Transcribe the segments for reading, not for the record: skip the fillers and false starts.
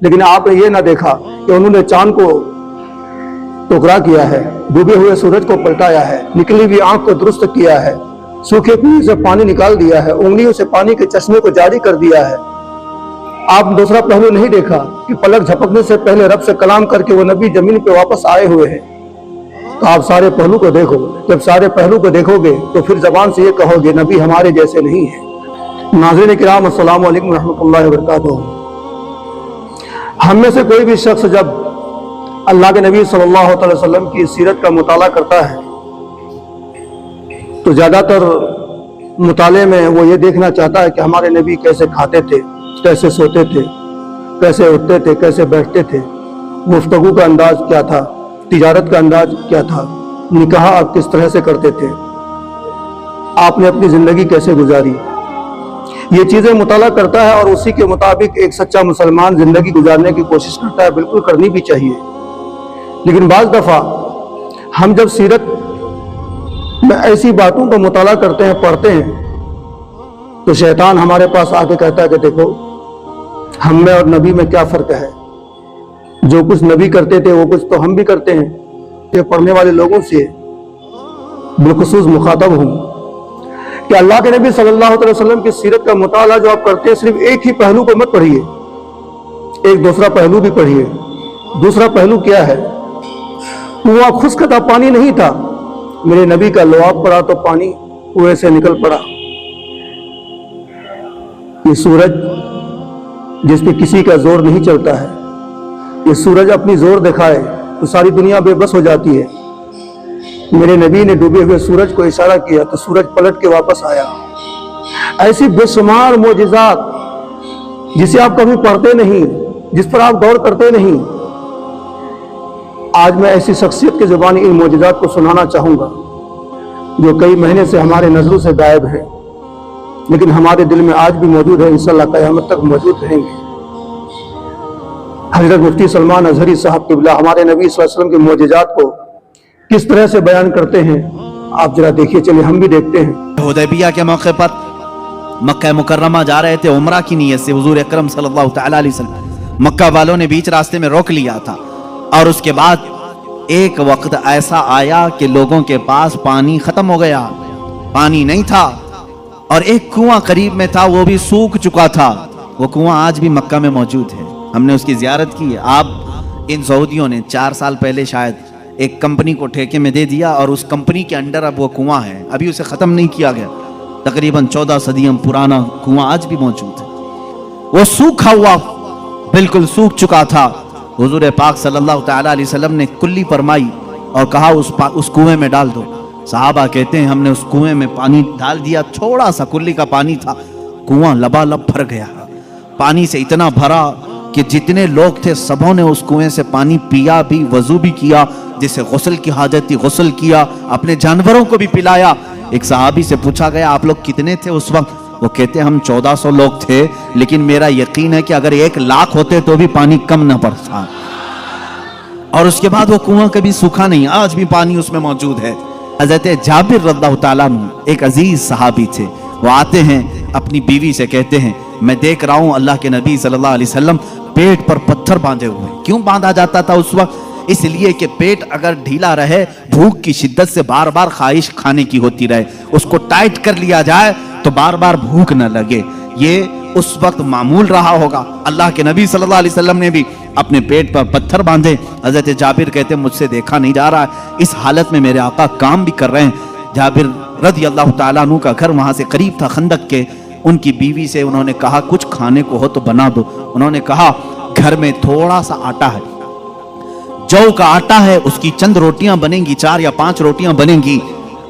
لیکن آپ نے یہ نہ دیکھا کہ انہوں نے چاند کو ٹکرا کیا ہے، ڈوبے ہوئے سورج کو پلٹایا ہے، نکلی ہوئی آنکھ کو درست کیا ہے، سوکھے کنویں سے پانی نکال دیا ہے، انگلیوں سے پانی کے چشمے کو جاری کر دیا ہے۔ آپ دوسرا پہلو نہیں دیکھا کہ پلک جھپکنے سے پہلے رب سے کلام کر کے وہ نبی زمین پہ واپس آئے ہوئے ہیں۔ تو آپ سارے پہلو کو دیکھو، جب سارے پہلو کو دیکھو گے تو پھر زبان سے یہ کہو گے نبی ہمارے جیسے نہیں ہیں۔ ناظرین کرام، السلام علیکم ورحمۃ اللہ وبرکاتہ۔ ہم میں سے کوئی بھی شخص جب اللہ کے نبی صلی اللہ علیہ وسلم کی سیرت کا مطالعہ کرتا ہے تو زیادہ تر مطالعے میں وہ یہ دیکھنا چاہتا ہے کہ ہمارے نبی کیسے کھاتے تھے، کیسے سوتے تھے، کیسے اٹھتے تھے، کیسے بیٹھتے تھے، گفتگو کا انداز کیا تھا، تجارت کا انداز کیا تھا، نکاح آپ کس طرح سے کرتے تھے، آپ نے اپنی زندگی کیسے گزاری۔ یہ چیزیں مطالعہ کرتا ہے اور اسی کے مطابق ایک سچا مسلمان زندگی گزارنے کی کوشش کرتا ہے، بالکل کرنی بھی چاہیے۔ لیکن بعض دفعہ ہم جب سیرت میں ایسی باتوں کو مطالعہ کرتے ہیں، پڑھتے ہیں، تو شیطان ہمارے پاس آ کے کہتا ہے کہ دیکھو ہم میں اور نبی میں کیا فرق ہے، جو کچھ نبی کرتے تھے وہ کچھ تو ہم بھی کرتے ہیں۔ یہ پڑھنے والے لوگوں سے بالخصوص مخاطب ہوں کہ اللہ کے نبی صلی اللہ علیہ وسلم کی سیرت کا مطالعہ جو آپ کرتے ہیں، صرف ایک ہی پہلو کو مت پڑھیے، ایک دوسرا پہلو بھی پڑھیے۔ دوسرا پہلو کیا ہے؟ کنواں خشک تھا، پانی نہیں تھا، میرے نبی کا لعاب پڑا تو پانی کنویں سے نکل پڑا۔ یہ سورج جس پہ کسی کا زور نہیں چلتا ہے، یہ سورج اپنی زور دکھائے تو ساری دنیا بے بس ہو جاتی ہے۔ میرے نبی نے ڈوبے ہوئے سورج کو اشارہ کیا تو سورج پلٹ کے واپس آیا۔ ایسی بے شمار معجزات جسے آپ کبھی پڑھتے نہیں، جس پر آپ غور کرتے نہیں، آج میں ایسی شخصیت کی زبانی ان معجزات کو سنانا چاہوں گا جو کئی مہینے سے ہمارے نظروں سے غائب ہے، لیکن ہمارے دل میں آج بھی موجود ہے، انشاءاللہ قیامت تک موجود رہیں گے۔ حضرت مفتی سلمان اظہری صاحب قبلہ ہمارے نبی صلی اللہ علیہ وسلم کے معجزات کو کس طرح سے بیان کرتے ہیں، آپ ذرا دیکھیے، چلیے ہم بھی دیکھتے ہیں۔ حدیبیہ کے موقع پر مکہ مکرمہ جا رہے تھے عمرہ کی نیت سے، حضور اکرم صلی اللہ تعالیٰ علیہ وسلم مکہ والوں نے بیچ راستے میں روک لیا تھا، اور اس کے بعد ایک وقت ایسا آیا کہ لوگوں کے پاس پانی ختم ہو گیا، پانی نہیں تھا، اور ایک کنواں قریب میں تھا، وہ بھی سوکھ چکا تھا۔ وہ کنواں آج بھی مکہ میں موجود ہے، ہم نے اس کی زیارت کی ہے۔ آپ ان سعودیوں نے 4 سال پہلے شاید ایک کمپنی کو ٹھیکے میں دے دیا، اور اس کمپنی کے انڈر اب وہ کنواں ہے، ابھی اسے ختم نہیں کیا گیا، تقریباً 14 صدیوں پرانا کنواں آج بھی موجود ہے۔ وہ سوکھا ہوا، بالکل سوکھ چکا تھا۔ حضور پاک صلی اللہ تعالیٰ علیہ وسلم نے کلی فرمائی اور کہا اس کنویں میں ڈال دو۔ صحابہ کہتے ہیں ہم نے اس کنویں میں پانی ڈال دیا، تھوڑا سا کلی کا پانی تھا، کنواں لبالب بھر گیا، پانی سے اتنا بھرا کہ جتنے لوگ تھے سبوں نے اس کنویں سے پانی پیا بھی، وضو بھی کیا، جسے غسل کی حاجت تھی غسل کیا، اپنے جانوروں کو بھی پلایا۔ ایک صحابی سے پوچھا گیا آپ لوگ کتنے تھے اس وقت؟ وہ کہتے ہیں ہم 1400 لوگ تھے، لیکن میرا یقین ہے کہ اگر 1 لاکھ ہوتے تو بھی پانی کم نہ پڑتا۔ اور اس کے بعد وہ کنواں کبھی سوکھا نہیں، آج بھی پانی اس میں موجود ہے۔ حضرت جابر رضی اللہ تعالیٰ عنہ ایک عزیز صحابی تھے، وہ آتے ہیں اپنی بیوی سے کہتے ہیں میں دیکھ رہا ہوں اللہ کے نبی صلی اللہ علیہ وسلم پیٹ پر پتھر باندھے ہوئے۔ کیوں باندھا جاتا تھا اس وقت؟ اس لیے کہ پیٹ اگر ڈھیلا رہے، بھوک کی شدت سے بار بار خواہش کھانے کی ہوتی رہے، اس کو ٹائٹ کر لیا جائے تو بار بار بھوک نہ لگے۔ یہ اس وقت معمول رہا ہوگا۔ اللہ کے نبی صلی اللہ علیہ وسلم نے بھی اپنے پیٹ پر پتھر باندھے۔ حضرت جابر کہتے ہیں مجھ سے دیکھا نہیں جا رہا ہے، اس حالت میں میرے آقا کام بھی کر رہے ہیں۔ جابر رضی اللہ تعالیٰ عنہ کا گھر وہاں سے قریب تھا خندق کے۔ ان کی بیوی سے انہوں نے کہا کچھ کھانے کو ہو تو بنا دو۔ انہوں نے کہا گھر میں تھوڑا سا آٹا ہے، جو کا آٹا ہے، اس کی چند روٹیاں بنیں گی، 4 یا 5 روٹیاں بنیں گی،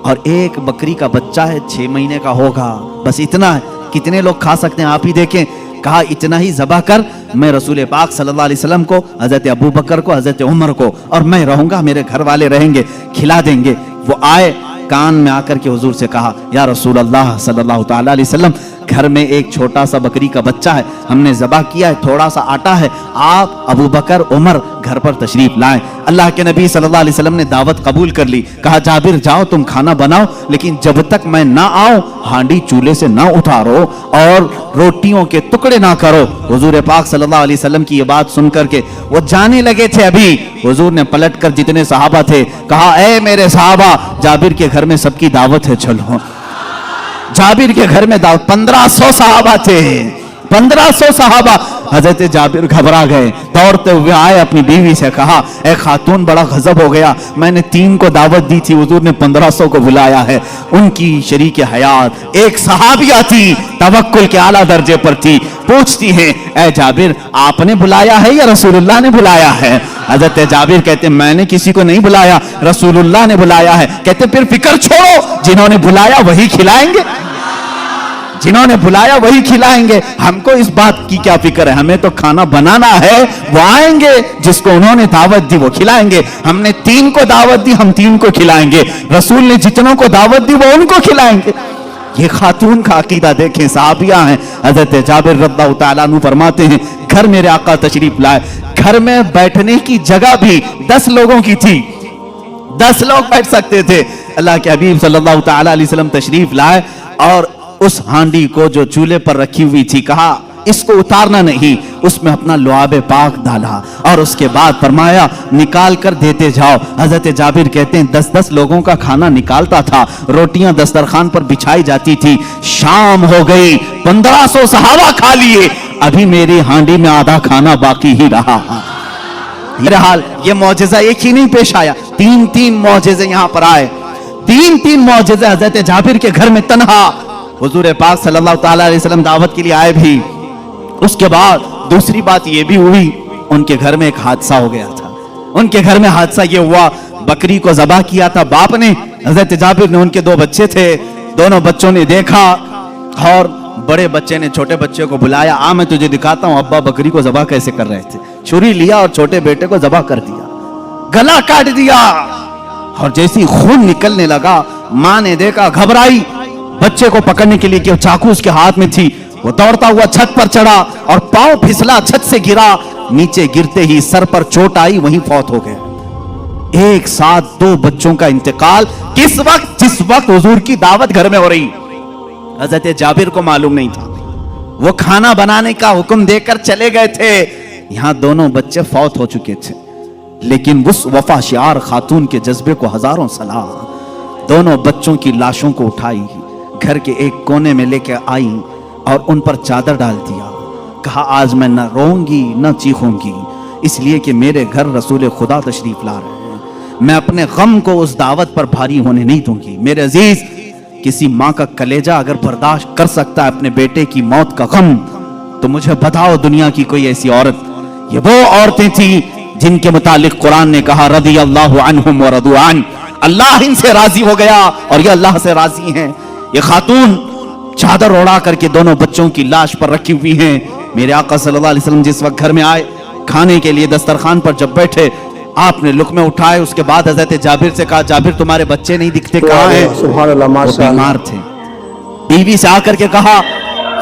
اور ایک بکری کا بچہ ہے 6 مہینے کا ہوگا، بس اتنا ہے۔ کتنے لوگ کھا سکتے ہیں آپ ہی دیکھیں۔ کہا اتنا ہی ذبح کر، میں رسول پاک صلی اللہ علیہ وسلم کو، حضرت ابو بکر کو، حضرت عمر کو، اور میں رہوں گا، میرے گھر والے رہیں گے، کھلا دیں گے۔ وہ آئے، کان میں آ کر کے حضور سے کہا یا رسول اللہ صلی اللہ تعالیٰ علیہ وسلم घर में एक छोटा सा बकरी का बच्चा है, हमने ज़बह किया है, थोड़ा सा आटा है, आप अबू बकर उमर घर पर तशरीफ लाएं। अल्लाह के नबी सल्लल्लाहु अलैहि वसल्लम ने दावत कबूल कर ली। कहा जाबिर जाओ तुम खाना बनाओ, लेकिन जब तक मैं ना आऊं हांडी चूल्हे से ना उतारो और रोटियों के टुकड़े ना करो। हुजूर पाक सल्लल्लाहु अलैहि वसल्लम की ये बात सुन करके वो जाने लगे थे, अभी हुजूर ने पलटकर जितने सहाबा थे कहा, ए मेरे सहाबा, जाबिर के घर में सबकी दावत है, चलो। जाबिर के घर में दावत, 1500 सहाबा थे, 1500 सहाबा। हजरत जाबिर घबरा गए, दौड़ते हुए आए, अपनी बीवी से कहा, ए खातून बड़ा गजब हो गया, मैंने 3 को दावत दी थी, हुजूर ने 1500 को बुलाया है। उनकी शरीक हयात एक सहाबिया थी, तवक्कुल के आला दर्जे पर थी, पूछती है, ए जाबिर आपने बुलाया है या रसूलुल्लाह ने बुलाया है? हजरत जाबिर कहते मैंने किसी को नहीं बुलाया, रसूलुल्लाह ने बुलाया है। कहते फिर फिक्र छोड़ो, जिन्होंने बुलाया वही खिलाएंगे, जिन्होंने बुलाया वही खिलाएंगे, हमको इस बात की क्या फिक्र है, हमें तो खाना बनाना है, वो आएंगे, जिसको उन्होंने दावत दी वो खिलाएंगे। हमने 3 को दावत दी, हम 3 को खिलाएंगे, रसूल ने जितनों को दावत दी वो उनको खिलाएंगे। ये खातून का अकीदा देखें, साहबिया हैं। हजरत जाबिर रज़ियल्लाहु तआला अन्हु फरमाते हैं, घर मेरे आका तशरीफ लाए, घर में बैठने की जगह भी 10 लोगों की थी, 10 लोग बैठ सकते थे। अल्लाह के हबीब सल्लल्लाहु तआला अलैहि वसल्लम तशरीफ लाए और उस हांडी को जो चूल्हे पर रखी हुई थी, कहा इसको उतारना नहीं, उसमें अपना लुआब पाक डाला और उसके बाद फरमाया निकाल कर देते जाओ। हजरत जाबिर कहते हैं 10-10 लोगों का खाना निकालता था, रोटियां दस्तरखान पर बिछाई जाती थी। शाम हो गई, 1500 सहाबा खा लिए, अभी मेरी हांडी में आधा खाना बाकी ही रहा। बहरहाल ये मौजज़ा एक ही नहीं पेश आया, 3-3 मौजज़े यहां पर आए, 3-3 मौजज़े हजरत जाबिर के घर में तन्हा। हुजूर पाक सल्लल्लाहु तआला अलैहि वसल्लम दावत के लिए आए भी। उसके बाद दूसरी बात ये भी हुई, उनके घर में एक हादसा हो गया था। उनके घर में हादसा ये हुआ, बकरी को ज़बह किया था बाप ने, हजरत जाबिर ने, उनके 2 बच्चे थे, दोनों बच्चों ने देखा और बड़े बच्चे ने छोटे बच्चे को बुलाया, आ मैं तुझे दिखाता हूं अब्बा बकरी को ज़बह कैसे कर रहे थे। छुरी लिया और छोटे बेटे को ज़बह कर दिया, गला काट दिया, और जैसे खून निकलने लगा मां ने देखा, घबराई, बच्चे को पकड़ने के लिए कि चाकू उसके हाथ में थी, वो दौड़ता हुआ छत पर चढ़ा और पांव फिसला, छत से गिरा, नीचे गिरते ही सर पर चोट आई, वहीं फौत हो गए। एक साथ 2 बच्चों का इंतकाल, किस वक्त? जिस वक्त हुजूर की दावत घर में हो रही। हजरत जाबिर को मालूम नहीं था, वो खाना बनाने का हुक्म देकर चले गए थे, यहां दोनों बच्चे फौत हो चुके थे। लेकिन उस वफाशियार खातून के जज्बे को हजारों सलाम। दोनों बच्चों की लाशों को उठाई, घर के एक कोने में लेकर आई और उन पर चादर डाल दिया। कहा आज मैं न रोऊंगी न चीखूंगी, इसलिए कि मेरे घर रसूल खुदा तशरीफ ला रहे हैं, मैं अपने गम को उस दावत पर भारी होने नहीं दूंगी। मेरे अजीज, किसी माँ का कलेजा अगर बर्दाश्त कर सकता है अपने बेटे की मौत का गम, तो मुझे बताओ दुनिया की कोई ऐसी औरत। ये वो औरतें थी जिनके मुतालिक कुरान ने कहा रदी अल्लाहु अन्हुम व रदू अन, अल्लाह इनसे राजी हो गया और ये अल्लाह से राजी हैं। ये खातून चादर ओढ़ा करके दोनों बच्चों की लाश पर रखी हुई हैं। मेरे आका सल्लल्लाहु अलैहि वसल्लम जिस वक्त घर में आए, खाने के लिए दस्तरखान पर जब बैठे, आपने लुक़मे उठाए, उसके बाद हजरत जाबिर से कहा, जाबिर तुम्हारे बच्चे नहीं दिखते, कहाँ हैं? सुभान अल्लाह, वो माशाअल्लाह। बीमार थे। बीवी से आकर के कहा,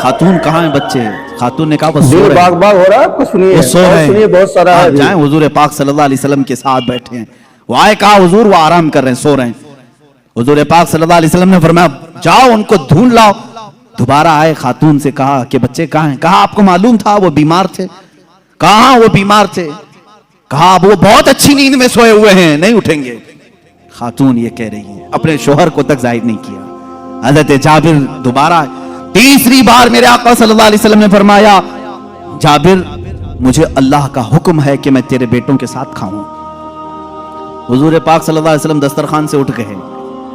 खातून कहाँ हैं बच्चे? खातून ने कहा वो सो दिल रहे बाग हैं। बाग हो रहा है, कुछ सुनिए, वो सो और रहे सुनिए, हैं, बहुत सारा है आप अभी। जाएं, हुजूर पाक सल्लल्लाहु अलैहि वसल्लम के साथ बैठे हैं। वो आए, कहा हुजूर वो आराम कर रहे हैं, सो रहे हैं। हुजूर पाक सल्लल्लाहु अलैहि वसल्लम ने फरमाया जाओ उनको ढूंढ लाओ। दोबारा आए, खातून से कहा कि बच्चे कहाँ हैं? कहा आपको मालूम था वो बीमार थे। कहा वो बीमार थे? कहा वो बहुत अच्छी नींद में सोए हुए हैं, नहीं उठेंगे। खातून ये कह रही है, अपने शोहर को तक जाहिर नहीं किया। हजरत जाबिर दोबारा, तीसरी बार मेरे आका सल्लल्लाहु अलैहि वसल्लम ने फरमाया, जाबिर मुझे अल्लाह का हुक्म है कि मैं तेरे बेटों के साथ खाऊं। हुजूर पाक सल्लल्लाहु अलैहि वसल्लम दस्तरखान से उठ गए,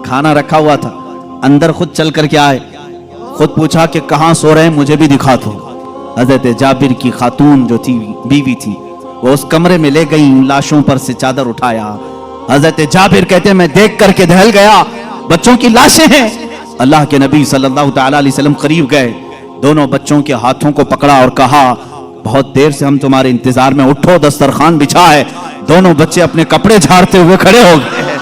खाना रखा हुआ था, अंदर खुद चल करके आए, खुद पूछा कि कहां सो रहे हैं, मुझे भी दिखा दो। हजरत जाबिर की खातून जो थी, बीवी थी, वो उस कमरे में ले गई, लाशों पर से चादर उठाया। हजरत जाबिर कहते हैं मैं देख करके दहल गया, बच्चों की लाशें हैं। अल्लाह के नबी सल्लल्लाहु तआला अलैहि वसल्लम करीब गए, दोनों बच्चों के हाथों को पकड़ा और कहा बहुत देर से हम तुम्हारे इंतजार में, उठो दस्तरखान बिछा है। दोनों बच्चे अपने कपड़े झाड़ते हुए खड़े हो गए।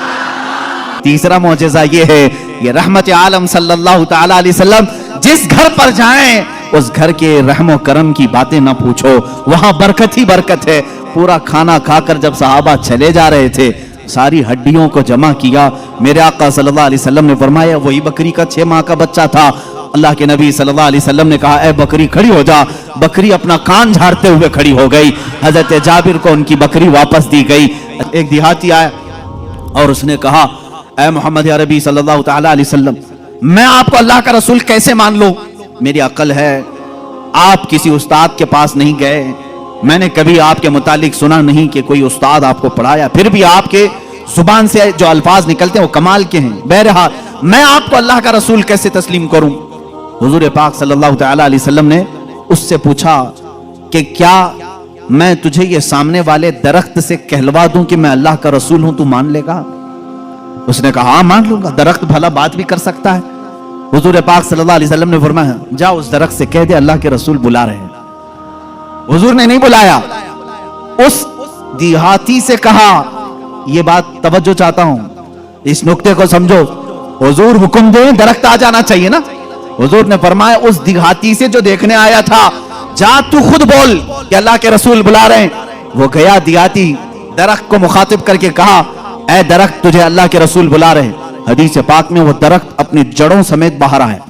तीसरा मौजज़ा ये है, ये रहमत आलम सल्लल्लाहु तआला अलैहि वसल्लम जिस घर पर जाएं उस घर के रहमो करम की बातें ना पूछो, वहां बरकत ही बरकत है। पूरा खाना खाकर जब सहाबा चले जा रहे थे, सारी हड्डियों को जमा किया। मेरे आका सल्लल्लाहु अलैहि वसल्लम ने फरमाया वही बकरी का 6 माह का बच्चा था। अल्लाह के नबी सल्लल्लाहु अलैहि वसल्लम ने कहा, ए बकरी खड़ी हो जा। बकरी अपना कान झाड़ते हुए खड़ी हो गई। हजरत जाबिर को उनकी बकरी वापस दी गई। एक देहाती आया और उसने कहा, ए मोहम्मद अरबी सल्लल्लाहु तआला अलैहि वसल्लम, मैं आपको अल्लाह का रसूल कैसे मान लूं? मेरी अक्ल है, आप किसी उस्ताद के पास नहीं गए, मैंने कभी आपके मुतालिक सुना नहीं कि कोई उस्ताद आपको पढ़ाया, फिर भी आपके जुबान से जो अल्फाज निकलते हैं वो कमाल के हैं। बहरहाल मैं आपको अल्लाह का रसूल कैसे तस्लीम करूं? हुजूर पाक सल्लल्लाहु तआला अलैहि वसल्लम ने उससे पूछा कि क्या मैं तुझे ये सामने वाले दरख्त से कहलवा दूं कि मैं अल्लाह का रसूल हूं, तू मान लेगा? उसने कहा हाँ मान लूंगा, दरख्त भला बात भी कर सकता है। हुजूर पाक सल्लल्लाहु अलैहि वसल्लम ने फरमाया, जा उस दरख्त से कह दे अल्लाह के रसूल बुला रहे हैं। हुजूर ने नहीं बुलाया, उस देहाती से कहा, ये बात तवज्जो चाहता हूं, इस नुक्ते को समझो। हुजूर हुक्म दे दरख्त आ जाना चाहिए ना। हुजूर ने फरमाया उस देहाती से जो देखने आया था, जा तू खुद बोल कि अल्लाह के रसूल बुला रहे हैं। वो गया देहाती, दरख्त को मुखातिब करके कहा, ऐ दरख्त तुझे अल्लाह के रसूल बुला रहे हैं। हदीस पाक में वो दरख्त अपनी जड़ों समेत बाहर आया,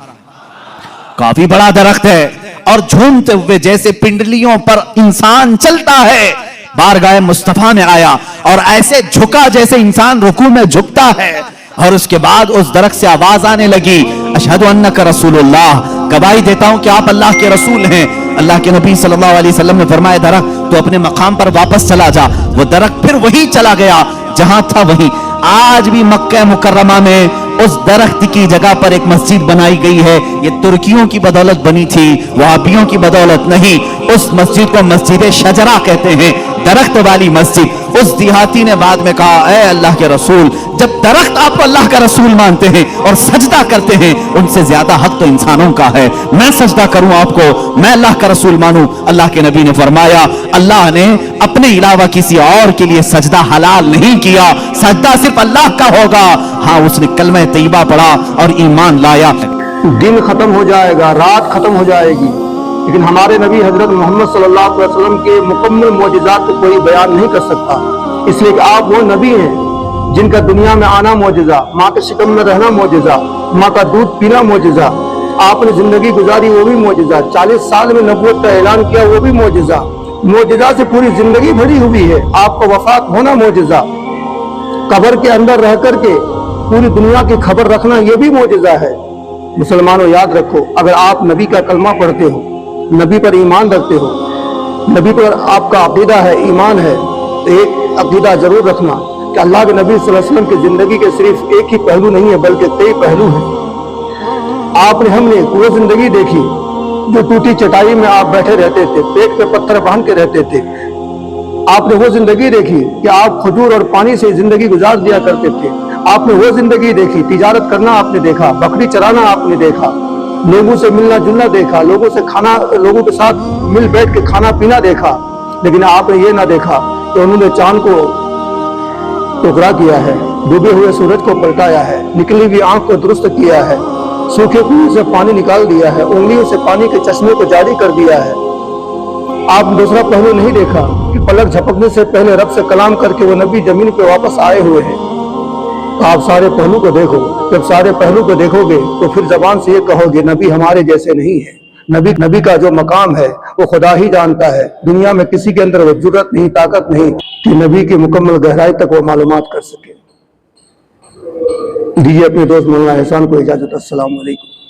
काफी बड़ा दरख्त है, और झूमते हुए जैसे पिंडलियों पर इंसान चलता है, बारगाह मुस्तफा में आया और ऐसे झुका जैसे इंसान रुकू में झुकता है। और उसके बाद उस दरख्त से आवाज आने लगी, अशहदु अन्नका रसूलुल्लाह, गवाही देता हूं कि आप अल्लाह के रसूल हैं। अल्लाह के नबी सल्लल्लाहु अलैहि वसल्लम ने फरमाया, दरख्त तो अपने मकाम पर वापस चला जा। वो दरख्त फिर वही चला गया जहां था वहीं। आज भी मक्का मुकर्रमा में उस दरख्त की जगह पर एक मस्जिद बनाई गई है। ये तुर्कियों की बदौलत बनी थी, वहाबियों की बदौलत नहीं। उस मस्जिद को मस्जिद शजरा कहते हैं, दरख्त वाली मस्जिद। उस देहाती ने बाद में कहा, ऐ अल्लाह के रसूल, जब दरख्त आप अल्लाह का रसूल मानते हैं और सजदा करते हैं, उनसे ज्यादा हक तो इंसानों का है। मैं सजदा करूं आपको, मैं अल्लाह का रसूल मानूं? अल्लाह के नबी ने फरमाया, अल्लाह ने अपने अलावा किसी और के लिए सजदा हलाल नहीं किया, सजदा सिर्फ अल्लाह का होगा। हाँ, उसने कलमा तैयबा पढ़ा और ईमान लाया। दिन खत्म हो जाएगा, रात खत्म हो जाएगी, लेकिन हमारे नबी हजरत मोहम्मद सल्लल्लाहु अलैहि वसल्लम के मुकम्मल मौजिज़ात को कोई बयान नहीं कर सकता, इसलिए कि आप वो नबी हैं जिनका दुनिया में आना मौजिज़ा, माँ के शिकम में रहना मौजिज़ा, माँ का दूध पीना मौजिज़ा, आपने जिंदगी गुजारी वो भी मौजिज़ा, 40 साल में नबूवत का ऐलान किया वो भी मौजिज़ा, मौजिज़ा से पूरी जिंदगी भरी हुई है। आपका वफात होना मौजिज़ा, कब्र के अंदर रह करके पूरी दुनिया की खबर रखना ये भी मौजिज़ा है। मुसलमानों याद रखो, अगर आप नबी का कलमा पढ़ते हो, नबी पर ईमान रखते हो, नबी पर आपका अकीदा है, ईमान है, तो एक अकीदा जरूर रखना कि अल्लाह के नबी सल्लल्लाहु अलैहि वसल्लम की जिंदगी के सिर्फ एक ही पहलू नहीं है बल्कि कई पहलू हैं। आपने हमने वो जिंदगी देखी जो टूटी चटाई में आप बैठे रहते थे, पेट पे पत्थर बांध के रहते थे। आपने वो जिंदगी देखी कि आप खजूर और पानी से जिंदगी गुजार दिया करते थे। आपने वो जिंदगी देखी, तिजारत करना आपने देखा, बकरी चराना आपने देखा, लोगों से मिलना जुलना देखा, लोगों से खाना, लोगों के साथ मिल बैठ के खाना पीना देखा। लेकिन आपने ये ना देखा कि उन्होंने चांद को टुकड़ा किया है, डूबे हुए सूरज को पलटाया है, निकली हुई आंख को दुरुस्त किया है, सूखे कुएं से पानी निकाल दिया है, उंगलियों से पानी के चश्मे को जारी कर दिया है। आप दूसरा पहलू नहीं देखा कि पलक झपकने से पहले रब से कलाम करके वो नबी जमीन पे वापस आए हुए हैं। तो आप सारे पहलू को देखो, जब सारे पहलू को देखोगे तो फिर जबान से ये कहोगे नबी हमारे जैसे नहीं है। नबी का जो मकाम है वो खुदा ही जानता है, दुनिया में किसी के अंदर वो जुर्रत नहीं, ताकत नहीं कि नबी की मुकम्मल गहराई तक वो मालूमात कर सके। दीजिए अपने दोस्त मौलाना एहसान को इजाजत। अस्सलाम वालेकुम।